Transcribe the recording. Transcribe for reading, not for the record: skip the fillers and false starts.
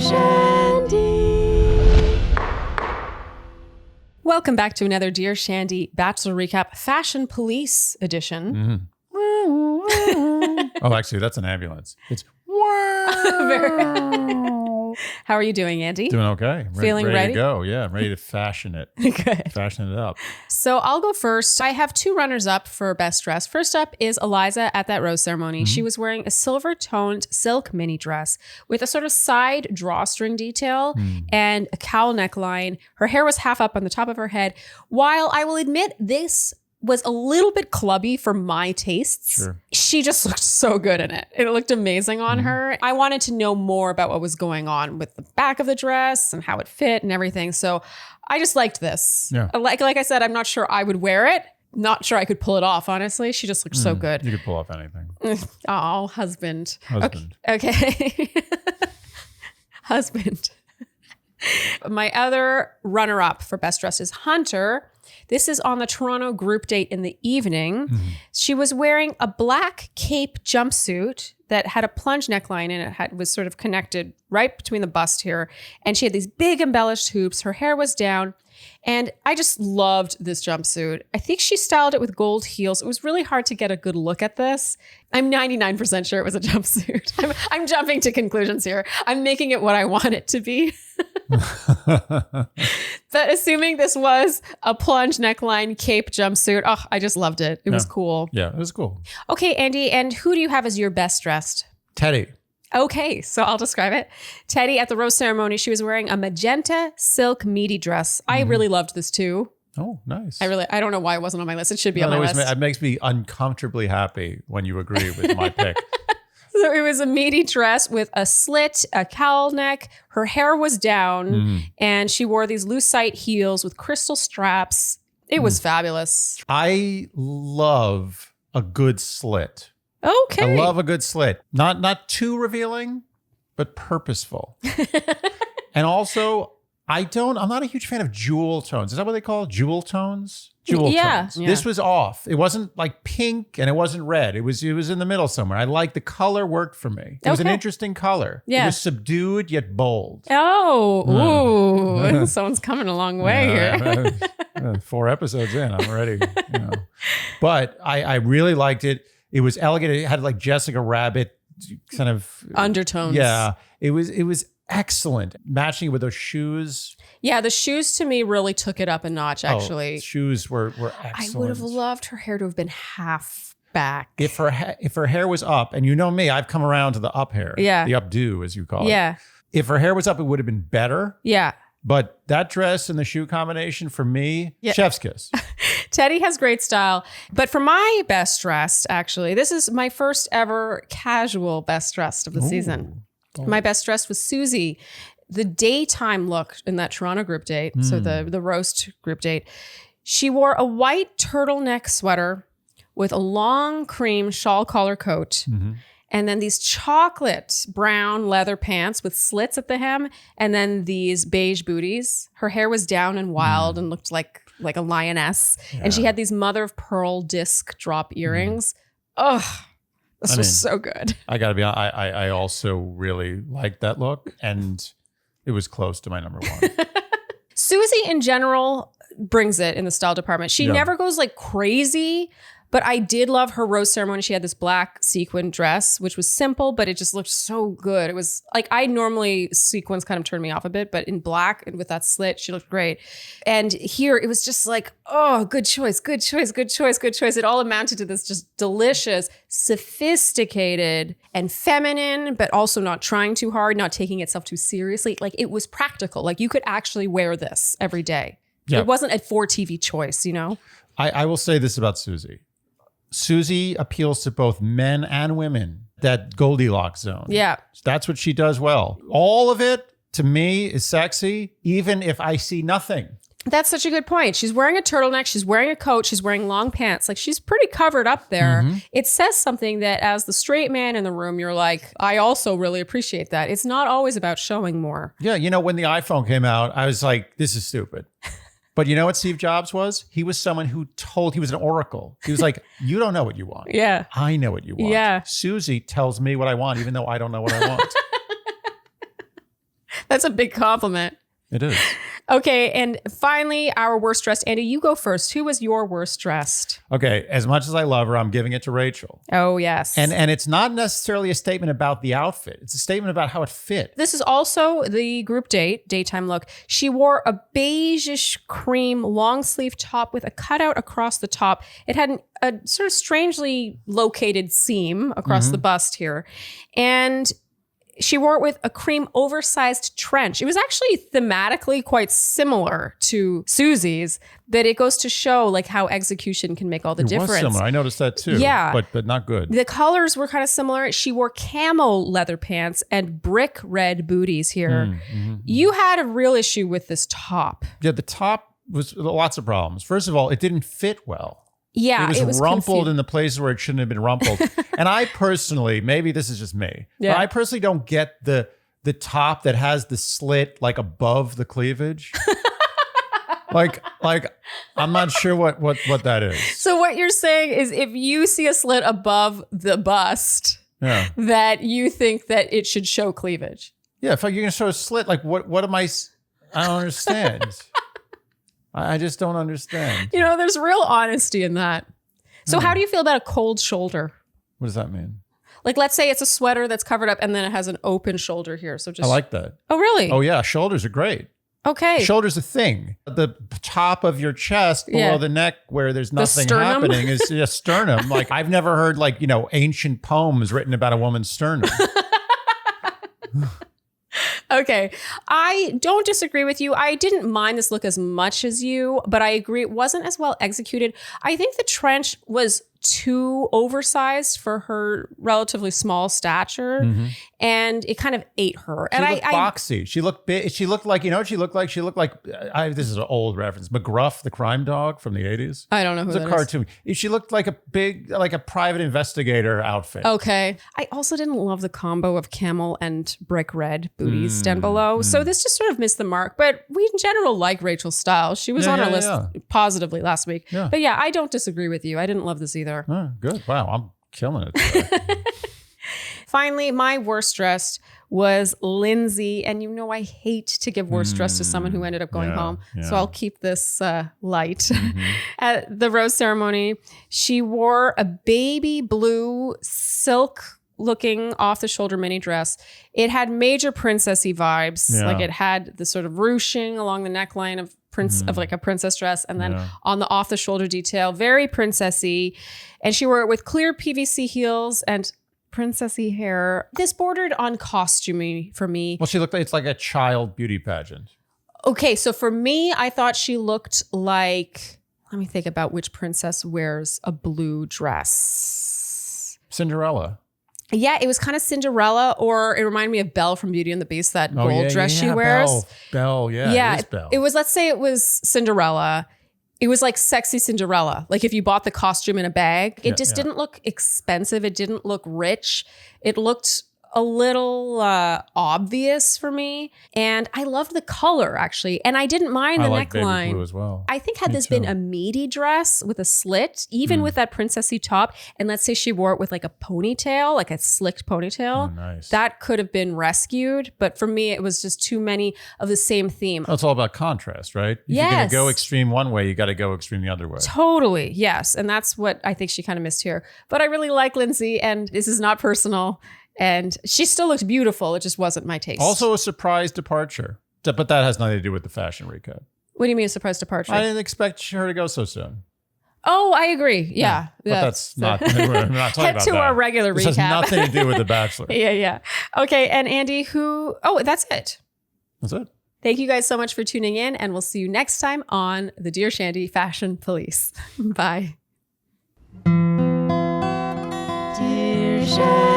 Shandy. Welcome back to another Dear Shandy Bachelor Recap Fashion Police edition. Oh, actually, that's an ambulance. It's How are you doing, Andy? doing okay. Feeling ready? to go. Yeah, I'm ready to fashion it. Good. Fashion it up. So I'll go first. I have two runners up for best dress. First up is Eliza at that rose ceremony. She was wearing a silver toned silk mini dress with a sort of side drawstring detail and a cowl neckline. Her hair was half up on the top of her head. While I will admit this was a little bit clubby for my tastes. Sure. She just looked so good in it. It looked amazing on her. I wanted to know more about what was going on with the back of the dress and how it fit and everything. So I just liked this. Yeah. Like I said, I'm not sure I would wear it. Not sure I could pull it off, honestly. She just looked so good. You could pull off anything. Oh, husband. Husband. Okay. Husband. My other runner-up for best dress is Hunter. This is on the Toronto group date in the evening. She was wearing a black cape jumpsuit that had a plunge neckline and it was sort of connected right between the bust here. And she had these big embellished hoops. Her hair was down. And I just loved this jumpsuit. I think she styled it with gold heels. It was really hard to get a good look at this. I'm 99% sure it was a jumpsuit. I'm jumping to conclusions here. I'm making it what I want it to be. But assuming this was a plunge neckline cape jumpsuit, oh, I just loved it. It was cool. Yeah, it was cool. Okay, Andy, and who do you have as your best dressed? Teddy. Okay, so I'll describe it. Teddy at the rose ceremony, she was wearing a magenta silk midi dress. I really loved this too. Oh, nice. I don't know why it wasn't on my list. It should be on my list. It makes me uncomfortably happy when you agree with my pick. So it was a midi dress with a slit, a cowl neck. Her hair was down and she wore these lucite heels with crystal straps. It was fabulous. I love a good slit. Okay. I love a good slit. Not too revealing, but purposeful. And also, I'm not a huge fan of jewel tones. Is that what they call it? Jewel tones? Jewel tones. Yeah. This was off. It wasn't like pink and it wasn't red. It was in the middle somewhere. I liked the color worked for me. It was an interesting color. Yeah. It was subdued yet bold. Oh, ooh. Someone's coming a long way here. 4 episodes in, I'm ready. But I really liked it. It was elegant. It had like Jessica Rabbit kind of undertones. Yeah. It was excellent. Matching with those shoes. Yeah, the shoes to me really took it up a notch, actually. Shoes were excellent. I would have loved her hair to have been half back. If her hair was up, and you know me, I've come around to the up hair. Yeah. The updo, as you call it. Yeah. If her hair was up, it would have been better. Yeah. But that dress and the shoe combination for me, chef's kiss. Teddy has great style. But for my best dressed, actually, this is my first ever casual best dressed of the season. My best dressed was Susie. The daytime look in that Toronto group date, so the roast group date, she wore a white turtleneck sweater with a long cream shawl collar coat. And then these chocolate brown leather pants with slits at the hem, and then these beige booties. Her hair was down and wild and looked like a lioness. Yeah. And she had these mother of pearl disc drop earrings. This was so good. I gotta be honest, I also really liked that look, and it was close to my number 1. Susie in general brings it in the style department. She never goes like crazy. But I did love her rose ceremony. She had this black sequin dress, which was simple, but it just looked so good. It was like, I normally, sequins kind of turn me off a bit, but in black and with that slit, she looked great. And here it was just like, oh, good choice, good choice, good choice, good choice. It all amounted to this just delicious, sophisticated and feminine, but also not trying too hard, not taking itself too seriously. Like it was practical. Like you could actually wear this every day. Yeah. It wasn't a for TV choice, you know? I will say this about Susie. Susie appeals to both men and women, that Goldilocks zone. Yeah. That's what she does well. All of it, to me, is sexy, even if I see nothing. That's such a good point. She's wearing a turtleneck. She's wearing a coat. She's wearing long pants. Like she's pretty covered up there. It says something that as the straight man in the room, you're like, I also really appreciate that. It's not always about showing more. Yeah. You know, when the iPhone came out, I was like, this is stupid. But you know what Steve Jobs was? He was someone who he was an oracle. He was like, you don't know what you want. Yeah. I know what you want. Yeah. Susie tells me what I want, even though I don't know what I want. That's a big compliment. It is. Okay, and finally, our worst dressed. Andy, you go first. Who was your worst dressed? Okay, as much as I love her, I'm giving it to Rachel. Oh, yes. And it's not necessarily a statement about the outfit. It's a statement about how it fit. This is also the group daytime look. She wore a beige-ish cream long sleeve top with a cutout across the top. It had a sort of strangely located seam across the bust here. And she wore it with a cream oversized trench. It was actually thematically quite similar to Susie's, but it goes to show like how execution can make all the difference. It was similar. I noticed that too. Yeah. But not good. The colors were kind of similar. She wore camo leather pants and brick red booties here. You had a real issue with this top. Yeah, the top was lots of problems. First of all, it didn't fit well. Yeah, it was rumpled in the places where it shouldn't have been rumpled. And I personally, maybe this is just me, but I personally don't get the top that has the slit like above the cleavage. like I'm not sure what that is. So what you're saying is if you see a slit above the bust, that you think that it should show cleavage. Yeah, if you're going to show a slit, like what am I don't understand. I just don't understand. You know, there's real honesty in that. So how do you feel about a cold shoulder? What does that mean? Like, let's say it's a sweater that's covered up and then it has an open shoulder here. So just I like that. Oh, really? Oh, yeah. Shoulders are great. Okay. Shoulder's a thing. The top of your chest below the neck where there's nothing happening is a sternum. Like, I've never heard ancient poems written about a woman's sternum. Okay. I don't disagree with you. I didn't mind this look as much as you, but I agree it wasn't as well executed. I think the trench was too oversized for her relatively small stature, and it kind of ate her. She looked boxy. She looked big. She looked like, she looked like, this is an old reference, McGruff, the crime dog from the 80s. I don't know who that is. It's a cartoon. She looked like a private investigator outfit. Okay. I also didn't love the combo of camel and brick red booties down below. So this just sort of missed the mark. But we in general like Rachel's style. She was on our list positively last week. Yeah. But yeah, I don't disagree with you. I didn't love this either. Oh, good. Wow, I'm killing it today. Finally, my worst dressed was Lindsay. And you know I hate to give worst dressed to someone who ended up going home. So I'll keep this light. At the rose ceremony, she wore a baby blue silk looking off the shoulder mini dress. It had major princessy vibes. Like it had the sort of ruching along the neckline of like a princess dress, and then on the off the shoulder detail, very princessy. And she wore it with clear PVC heels and princessy hair. This bordered on costumey for me. Well, it's like a child beauty pageant. Okay, so for me, I thought she looked like, let me think about which princess wears a blue dress. Cinderella. Yeah, it was kind of Cinderella, or it reminded me of Belle from Beauty and the Beast, that gold dress she wears. Belle, yeah, it is Belle. It was, let's say it was Cinderella. It was like sexy Cinderella. Like if you bought the costume in a bag, it just didn't look expensive. It didn't look rich. It looked a little obvious for me. And I loved the color, actually. And I didn't mind the neckline. Baby blue as well. I think had this been a meaty dress with a slit, even with that princessy top, and let's say she wore it with like a ponytail, like a slicked ponytail, that could have been rescued. But for me, it was just too many of the same theme. It's all about contrast, right? If you're going to go extreme one way, you got to go extreme the other way. Totally, yes. And that's what I think she kind of missed here. But I really like Lindsay, and this is not personal. And she still looked beautiful. It just wasn't my taste. Also a surprise departure. But that has nothing to do with the fashion recap. What do you mean a surprise departure? I didn't expect her to go so soon. Oh, I agree. Yeah. But that's not, we're not talking about that. Head to our regular recap. This has nothing to do with The Bachelor. Yeah. Okay, and Andy, that's it. That's it. Thank you guys so much for tuning in, and we'll see you next time on the Dear Shandy Fashion Police. Bye. Dear Shandy.